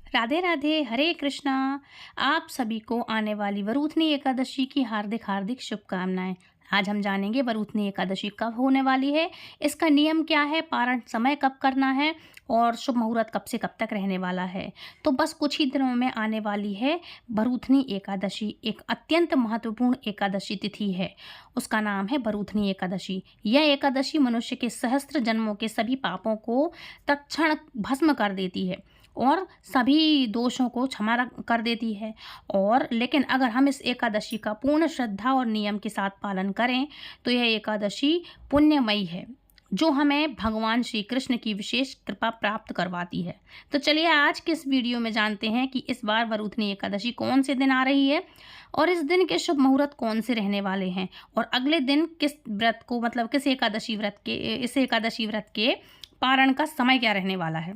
राधे राधे, हरे कृष्णा। आप सभी को आने वाली वरूथनी एकादशी की हार्दिक हार्दिक शुभकामनाएं। आज हम जानेंगे वरूथनी एकादशी कब होने वाली है, इसका नियम क्या है, पारण समय कब करना है और शुभ मुहूर्त कब से कब तक रहने वाला है। तो बस कुछ ही दिनों में आने वाली है वरूथनी एकादशी। एक अत्यंत महत्वपूर्ण एकादशी तिथि है, उसका नाम है वरूथनी एकादशी। यह एकादशी मनुष्य के सहस्त्र जन्मों के सभी पापों को तत्क्षण भस्म कर देती है और सभी दोषों को क्षमा कर देती है। और लेकिन अगर हम इस एकादशी का पूर्ण श्रद्धा और नियम के साथ पालन करें तो यह एकादशी पुण्यमयी है, जो हमें भगवान श्री कृष्ण की विशेष कृपा प्राप्त करवाती है। तो चलिए आज के इस वीडियो में जानते हैं कि इस बार वरूथनी एकादशी कौन से दिन आ रही है और इस दिन के शुभ मुहूर्त कौन से रहने वाले हैं और अगले दिन किस व्रत को मतलब किस एकादशी व्रत के इस एकादशी व्रत के पारण का समय क्या रहने वाला है।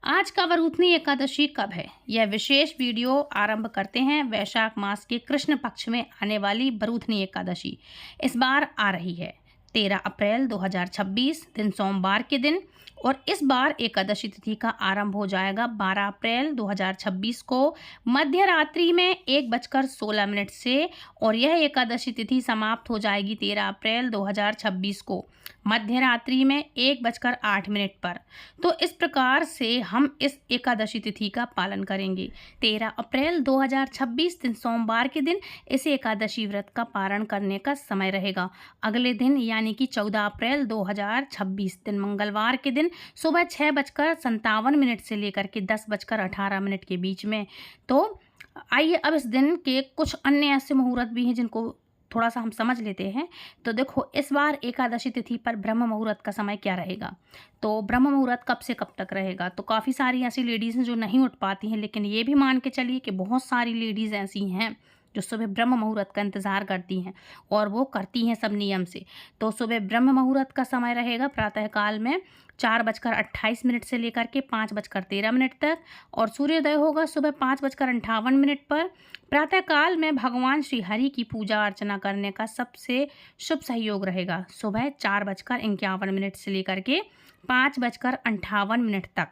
आज का वरूथनी एकादशी कब है, यह विशेष वीडियो आरंभ करते हैं। वैशाख मास के कृष्ण पक्ष में आने वाली वरूथनी एकादशी इस बार आ रही है 13 अप्रैल 2026 दिन सोमवार के दिन। और इस बार एकादशी तिथि का आरंभ हो जाएगा 12 अप्रैल 2026 को मध्य रात्रि में 1:16 से और यह एकादशी तिथि समाप्त हो जाएगी 13 अप्रैल 2026 को मध्य रात्रि में 1:08 पर। तो इस प्रकार से हम इस एकादशी तिथि का पालन करेंगे। 13 अप्रैल 2026 दिन सोमवार के दिन इस एकादशी व्रत का पारण करने का समय रहेगा। अगले दिन यानी कि 14 अप्रैल 2026 दिन मंगलवार के दिन सुबह 6:57 से लेकर के 10:18 के बीच में। तो आइए अब इस दिन के कुछ अन्य ऐसे मुहूर्त भी हैं जिनको थोड़ा सा हम समझ लेते हैं। तो देखो, इस बार एकादशी तिथि पर ब्रह्म मुहूर्त का समय क्या रहेगा। तो ब्रह्म मुहूर्त कब से कब तक रहेगा, तो काफ़ी सारी ऐसी लेडीज़ हैं जो नहीं उठ पाती हैं, लेकिन ये भी मान के चलिए कि बहुत सारी लेडीज़ ऐसी हैं जो सुबह ब्रह्म मुहूर्त का इंतज़ार करती हैं और वो करती हैं सब नियम से। तो सुबह ब्रह्म मुहूर्त का समय रहेगा प्रातःकाल में 4:28 से लेकर के 5:13 तक और सूर्योदय होगा सुबह 5:58 पर। प्रातःकाल में भगवान श्री हरि की पूजा अर्चना करने का सबसे शुभ सहयोग रहेगा सुबह 4:51 से लेकर के 5:58 तक।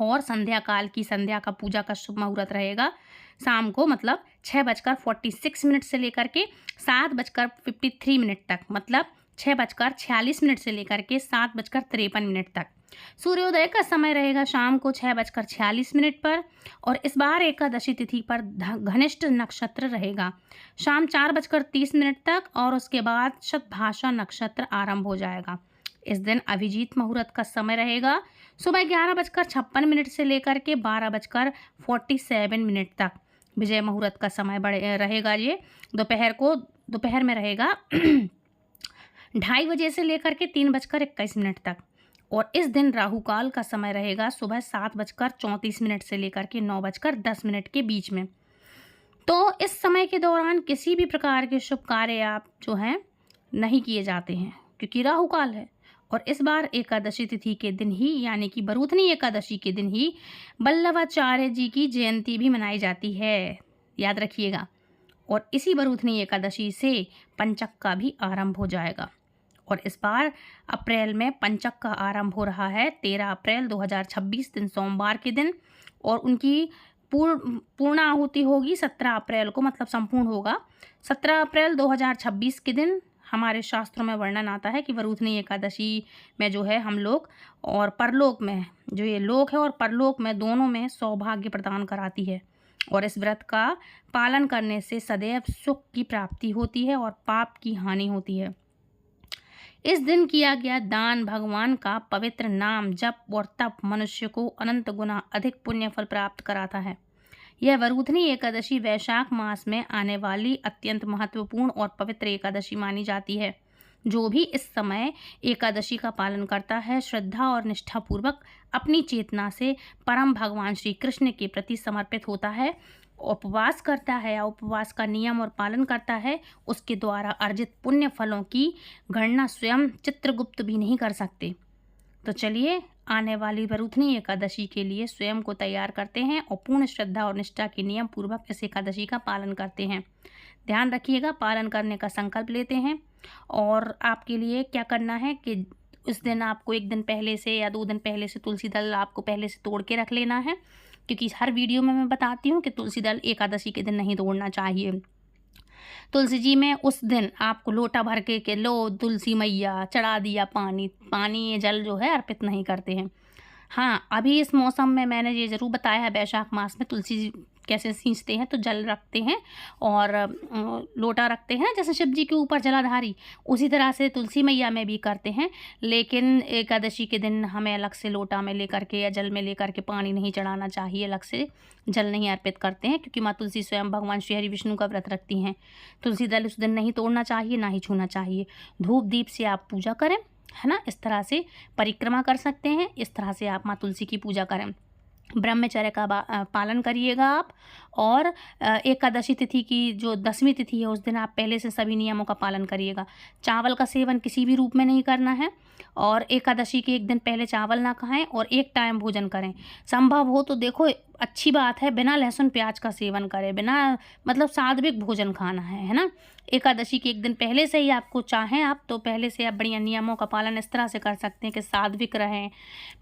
और संध्या काल की संध्या का पूजा का शुभ मुहूर्त रहेगा शाम को मतलब 6:46 से लेकर के 7:53 तक, मतलब 6:46 से लेकर के 7:53 तक। सूर्योदय का समय रहेगा शाम को 6:46 पर। और इस बार एकादशी तिथि पर घनिष्ठ नक्षत्र रहेगा शाम 4:30 तक और उसके बाद शतभाषा नक्षत्र आरंभ हो जाएगा। इस दिन अभिजीत मुहूर्त का समय रहेगा सुबह 11:56 से लेकर के 12:47 तक। विजय मुहूर्त का समय रहेगा ये दोपहर में रहेगा 2:30 से लेकर के 3:21 तक। और इस दिन राहु काल का समय रहेगा सुबह 7:34 से लेकर के 9:10 के बीच में। तो इस समय के दौरान किसी भी प्रकार के शुभ कार्य आप जो हैं नहीं किए जाते हैं क्योंकि राहु काल है। और इस बार एकादशी तिथि के दिन ही यानी कि वरूथनी एकादशी के दिन ही वल्लभाचार्य जी की जयंती भी मनाई जाती है, याद रखिएगा। और इसी वरूथनी एकादशी से पंचक का भी आरंभ हो जाएगा। और इस बार अप्रैल में पंचक का आरंभ हो रहा है 13 अप्रैल 2026 दिन सोमवार के दिन और उनकी पूर्णाहुति होगी 17 अप्रैल को, मतलब संपूर्ण होगा 17 अप्रैल 2026 के दिन। हमारे शास्त्रों में वर्णन आता है कि वरूथनी एकादशी में जो है हम लोग और परलोक में जो ये लोक है और परलोक में दोनों में सौभाग्य प्रदान कराती है। और इस व्रत का पालन करने से सदैव सुख की प्राप्ति होती है और पाप की हानि होती है। इस दिन किया गया दान, भगवान का पवित्र नाम जप और तप मनुष्य को अनंत गुना अधिक पुण्य फल प्राप्त कराता है। यह वरूथनी एकादशी वैशाख मास में आने वाली अत्यंत महत्वपूर्ण और पवित्र एकादशी मानी जाती है। जो भी इस समय एकादशी का पालन करता है श्रद्धा और निष्ठा पूर्वक अपनी चेतना से परम भगवान श्री कृष्ण के प्रति समर्पित होता है, उपवास करता है या उपवास का नियम और पालन करता है, उसके द्वारा अर्जित पुण्य फलों की गणना स्वयं चित्रगुप्त भी नहीं कर सकते। तो चलिए आने वाली वरूथनी एकादशी के लिए स्वयं को तैयार करते हैं और पूर्ण श्रद्धा और निष्ठा के नियम पूर्वक इस एकादशी का पालन करते हैं। ध्यान रखिएगा, पालन करने का संकल्प लेते हैं। और आपके लिए क्या करना है कि उस दिन आपको 1 दिन पहले से या 2 दिन पहले से तुलसी दल आपको पहले से तोड़ के रख लेना है, क्योंकि हर वीडियो में मैं बताती हूँ कि तुलसी दल एकादशी के दिन नहीं तोड़ना चाहिए। तुलसी जी में उस दिन आपको लोटा भर के लो तुलसी मैया चढ़ा दिया पानी, पानी ये जल जो है अर्पित नहीं करते हैं। हाँ, अभी इस मौसम में मैंने ये ज़रूर बताया है, वैशाख मास में तुलसी जी कैसे सींचते हैं, तो जल रखते हैं और लोटा रखते हैं, जैसे शिव जी के ऊपर जलाधारी, उसी तरह से तुलसी मैया में भी करते हैं। लेकिन एकादशी के दिन हमें अलग से लोटा में लेकर के या जल में लेकर के पानी नहीं चढ़ाना चाहिए, अलग से जल नहीं अर्पित करते हैं, क्योंकि माँ तुलसी स्वयं भगवान श्री हरि विष्णु का व्रत रखती हैं। तुलसी दल उस दिन नहीं तोड़ना चाहिए, ना ही छूना चाहिए। धूप दीप से आप पूजा करें, है ना, इस तरह से परिक्रमा कर सकते हैं, इस तरह से आप माँ तुलसी की पूजा करें। ब्रह्मचर्य का पालन करिएगा आप। और एकादशी तिथि की जो 10वीं तिथि है, उस दिन आप पहले से सभी नियमों का पालन करिएगा। चावल का सेवन किसी भी रूप में नहीं करना है, और एकादशी के 1 दिन पहले चावल ना खाएं और 1 टाइम भोजन करें। संभव हो तो देखो, अच्छी बात है, बिना लहसुन प्याज का सेवन करें, बिना मतलब सात्विक भोजन खाना है ना। एकादशी के 1 दिन पहले से ही आपको चाहें आप तो पहले से आप बढ़िया नियमों का पालन इस तरह से कर सकते हैं कि सात्विक रहें।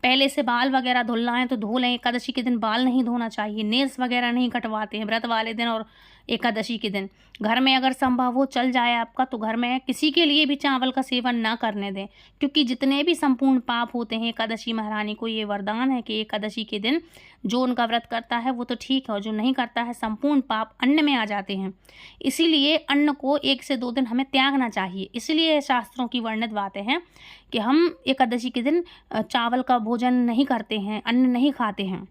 पहले से बाल वगैरह धुलना है तो धो लें। एकादशी के दिन बाल नहीं धोना चाहिए, नेल्स वगैरह नहीं कटवाते हैं व्रत वाले दिन और एकादशी के दिन। घर में अगर संभव हो चल जाए आपका, तो घर में किसी के लिए भी चावल का सेवन ना करने दें, क्योंकि जितने भी संपूर्ण पाप होते हैं, एकादशी महारानी को ये वरदान है कि एकादशी के दिन जो उनका व्रत करता है वो तो ठीक है, और जो नहीं करता है संपूर्ण पाप अन्न में आ जाते हैं। इसीलिए अन्न को 1 से 2 दिन हमें त्यागना चाहिए। इसलिए शास्त्रों की वर्णित बातें हैं कि हम एकादशी के दिन चावल का भोजन नहीं करते हैं, अन्न नहीं खाते हैं।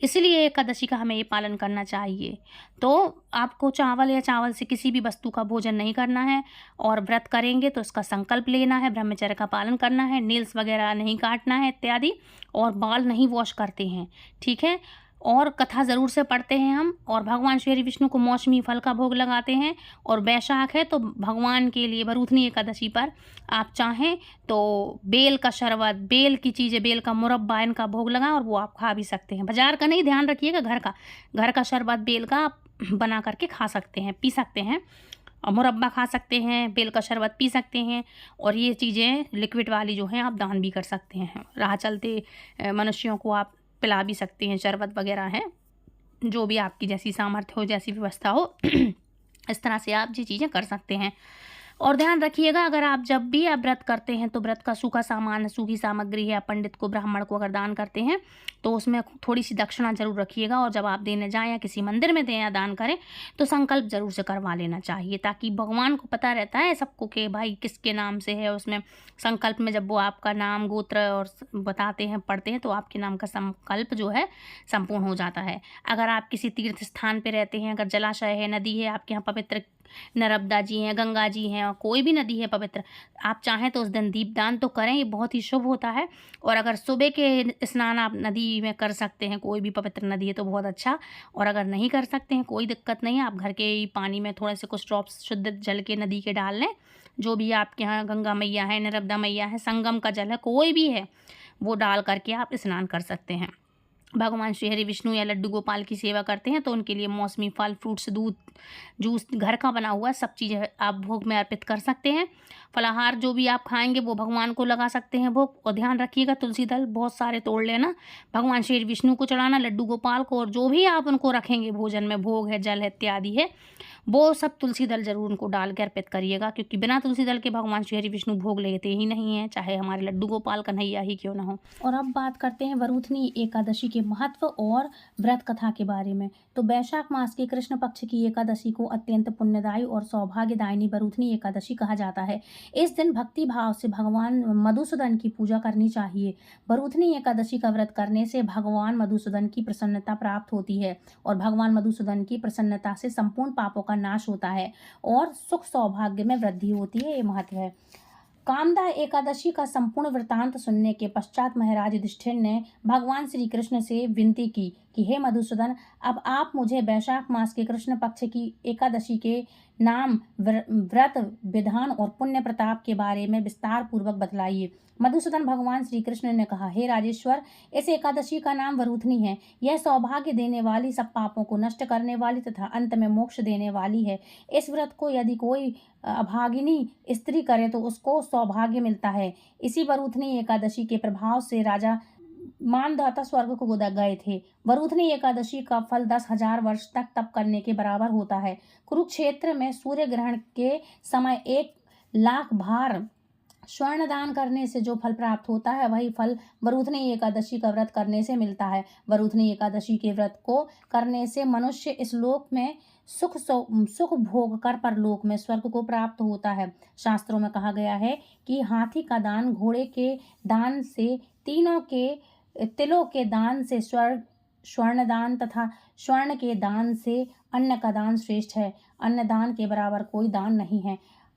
इसलिए एकादशी का हमें ये पालन करना चाहिए। तो आपको चावल या चावल से किसी भी वस्तु का भोजन नहीं करना है, और व्रत करेंगे तो इसका संकल्प लेना है, ब्रह्मचर्य का पालन करना है, नेल्स वगैरह नहीं काटना है इत्यादि, और बाल नहीं वॉश करते हैं, ठीक है। और कथा ज़रूर से पढ़ते हैं हम, और भगवान श्री हरि विष्णु को मौसमी फल का भोग लगाते हैं। और वैशाख है तो भगवान के लिए वरूथनी एकादशी पर आप चाहें तो बेल का शरबत, बेल की चीज़ें, बेल का मुरब्बा, इनका भोग लगाएं, और वो आप खा भी सकते हैं। बाजार का नहीं, ध्यान रखिएगा, घर का शरबत बेल का आप बना करके खा सकते हैं, पी सकते हैं। और मुरब्बा खा सकते हैं, बेल का शरबत पी सकते हैं, और ये चीज़ें लिक्विड वाली जो हैं आप दान भी कर सकते हैं। राह चलते मनुष्यों को आप पिला भी सकते हैं, शरबत वगैरह है, जो भी आपकी जैसी सामर्थ्य हो, जैसी व्यवस्था हो इस तरह से आप ये चीज़ें कर सकते हैं। और ध्यान रखिएगा, अगर आप जब भी आप व्रत करते हैं तो व्रत का सूखा सामान, सूखी सामग्री है, पंडित को, ब्राह्मण को अगर दान करते हैं तो उसमें थोड़ी सी दक्षिणा जरूर रखिएगा। और जब आप देने जाएं या किसी मंदिर में दें या दान करें तो संकल्प जरूर से करवा लेना चाहिए, ताकि भगवान को पता रहता है सबको कि भाई किसके नाम से है। उसमें संकल्प में जब वो आपका नाम, गोत्र और बताते हैं, पढ़ते हैं, तो आपके नाम का संकल्प जो है संपूर्ण हो जाता है। अगर आप किसी तीर्थ स्थान पर रहते हैं, अगर जलाशय है, नदी है, आपके यहाँ पवित्र नर्मदा जी हैं, गंगा जी हैं, और कोई भी नदी है पवित्र, आप चाहें तो उस दिन दीपदान तो करें, ये बहुत ही शुभ होता है। और अगर सुबह के स्नान आप नदी में कर सकते हैं, कोई भी पवित्र नदी है, तो बहुत अच्छा। और अगर नहीं कर सकते हैं, कोई दिक्कत नहीं है, आप घर के ही पानी में थोड़े से कुछ ड्रॉप्स शुद्ध जल के नदी के डाल लें। जो भी आपके यहाँ गंगा मैया है, नर्मदा मैया है, संगम का जल है, कोई भी है, वो डाल करके आप स्नान कर सकते हैं। भगवान श्री हरि विष्णु या लड्डू गोपाल की सेवा करते हैं तो उनके लिए मौसमी फल, फ्रूट्स, दूध, जूस घर का बना हुआ सब चीज़ें आप भोग में अर्पित कर सकते हैं। फलाहार जो भी आप खाएंगे वो भगवान को लगा सकते हैं भोग। और ध्यान रखिएगा, तुलसी दल बहुत सारे तोड़ लेना, भगवान श्री विष्णु को चढ़ाना, लड्डू गोपाल को, और जो भी आप उनको रखेंगे भोजन में, भोग है, जल है इत्यादि है, वो सब तुलसी दल जरूर उनको डाल के अर्पित करिएगा, क्योंकि बिना तुलसी दल के भगवान श्री हरि विष्णु भोग लेते ही नहीं हैं, चाहे हमारे लड्डू गोपाल कन्हैया ही क्यों ना हो। और अब बात करते हैं वरूथनी एकादशी के महत्व और व्रत कथा के बारे में। तो वैशाख मास के कृष्ण पक्ष की एकादशी को अत्यंत पुण्यदायी और सौभाग्यदायिनी वरूथनी एकादशी कहा जाता है। इस दिन भक्ति भाव से भगवान मधुसूदन की पूजा करनी चाहिए। वरूथनी एकादशी का व्रत करने से भगवान मधुसूदन की प्रसन्नता प्राप्त होती है, और भगवान मधुसूदन की प्रसन्नता से संपूर्ण पापों का नाश होता है और सुख सौभाग्य में वृद्धि होती है। ये महत्व है। कामदा एकादशी का संपूर्ण वृतांत सुनने के पश्चात महाराज युधिष्ठिर ने भगवान श्री कृष्ण से विनती की कि हे मधुसूदन, अब आप मुझे वैशाख मास के कृष्ण पक्ष की एकादशी के नाम, व्रत विधान और पुण्य प्रताप के बारे में विस्तार पूर्वक बतलाइए। मधुसूदन भगवान श्री कृष्ण ने कहा, हे राजेश्वर, इस एकादशी का नाम वरूथनी है। यह सौभाग्य देने वाली, सब पापों को नष्ट करने वाली तथा अंत में मोक्ष देने वाली है। इस व्रत को यदि कोई अभागिनी स्त्री करे तो उसको सौभाग्य मिलता है। इसी वरूथनी एकादशी के प्रभाव से राजा मानधाता स्वर्ग को गए थे। वरूथनी एकादशी का फल 10,000 वर्ष तक तप करने के बराबर होता है। कुरुक्षेत्र में सूर्य ग्रहण के समय 1,00,000 भार स्वर्ण दान करने से जो फल प्राप्त होता है, वही फल वरूथनी एकादशी का व्रत करने से मिलता है। वरूथनी एकादशी के व्रत को करने से मनुष्य इस लोक में सुख भोग कर परलोक में स्वर्ग को प्राप्त होता है। शास्त्रों में कहा गया है कि हाथी का दान, घोड़े के दान से, तीनों के तिलों के दान से, स्वर्ण दान तथा स्वर्ण के दान से अन्न का दान श्रेष्ठ है। अन्न दान के बराबर कोई दान नहीं है।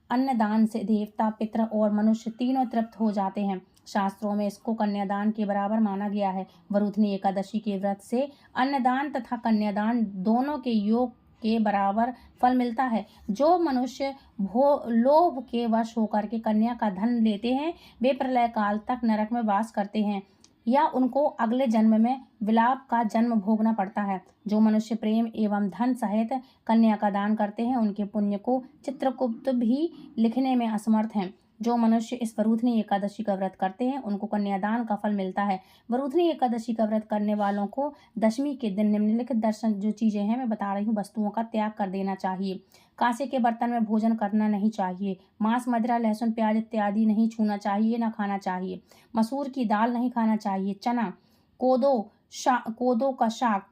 अन्न दान से देवता, पितर और मनुष्य तीनों तृप्त हो जाते हैं। शास्त्रों में इसको कन्यादान के बराबर माना गया है। वरूथनी एकादशी के व्रत से अन्नदान तथा कन्यादान दोनों के योग के बराबर फल मिलता है। जो मनुष्य लोभ के वश होकर के कन्या का धन लेते हैं, वे प्रलय काल तक नरक में वास करते हैं या उनको अगले जन्म में विलाप का जन्म भोगना पड़ता है। जो मनुष्य प्रेम एवं धन सहित कन्या का दान करते हैं, उनके पुण्य को चित्रगुप्त भी लिखने में असमर्थ हैं। जो मनुष्य इस वरूथनी एकादशी का व्रत करते हैं, उनको कन्यादान का फल मिलता है। वरूथनी एकादशी का व्रत करने वालों को दशमी के दिन निम्नलिखित दर्शन, जो चीजें हैं मैं बता रही हूँ, वस्तुओं का त्याग कर देना चाहिए। कांसे के बर्तन में भोजन करना नहीं चाहिए। मांस, मदिरा, लहसुन, प्याज इत्यादि नहीं छूना चाहिए, न खाना चाहिए। मसूर की दाल नहीं खाना चाहिए। चना, कोदो का शाक,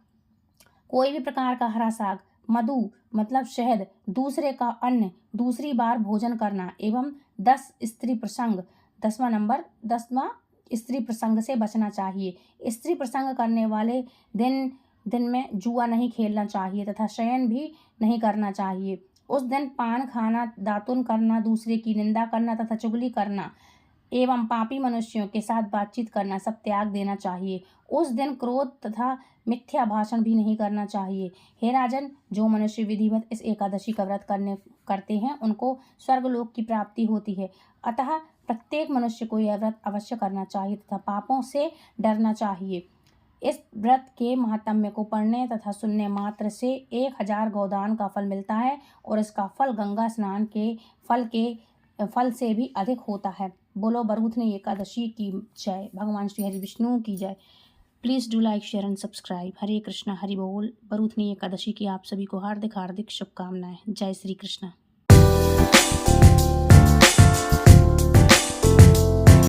कोई भी प्रकार का हरा साग, मधु मतलब शहद, दूसरे का अन्न, दूसरी बार भोजन करना एवं 10वां स्त्री प्रसंग से बचना चाहिए। स्त्री प्रसंग करने वाले दिन में जुआ नहीं खेलना चाहिए तथा शयन भी नहीं करना चाहिए। उस दिन पान खाना, दातुन करना, दूसरे की निंदा करना तथा चुगली करना एवं पापी मनुष्यों के साथ बातचीत करना सब त्याग देना चाहिए। उस दिन क्रोध तथा मिथ्या भाषण भी नहीं करना चाहिए। हे राजन, जो मनुष्य विधिवत इस एकादशी का व्रत करते हैं, उनको स्वर्गलोक की प्राप्ति होती है। अतः प्रत्येक मनुष्य को यह व्रत अवश्य करना चाहिए तथा पापों से डरना चाहिए। इस व्रत के महात्म्य को पढ़ने तथा सुनने मात्र से 1,000 गोदान का फल मिलता है और इसका फल गंगा स्नान के फल से भी अधिक होता है। बोलो वरूथनी एकादशी की जय। भगवान श्री हरि विष्णु की जय। Please do like, share and subscribe. Hare Krishna, Hari बोल। वरूथनी एकादशी की आप सभी को हार्दिक हार्दिक शुभकामनाएं। जय श्री कृष्ण।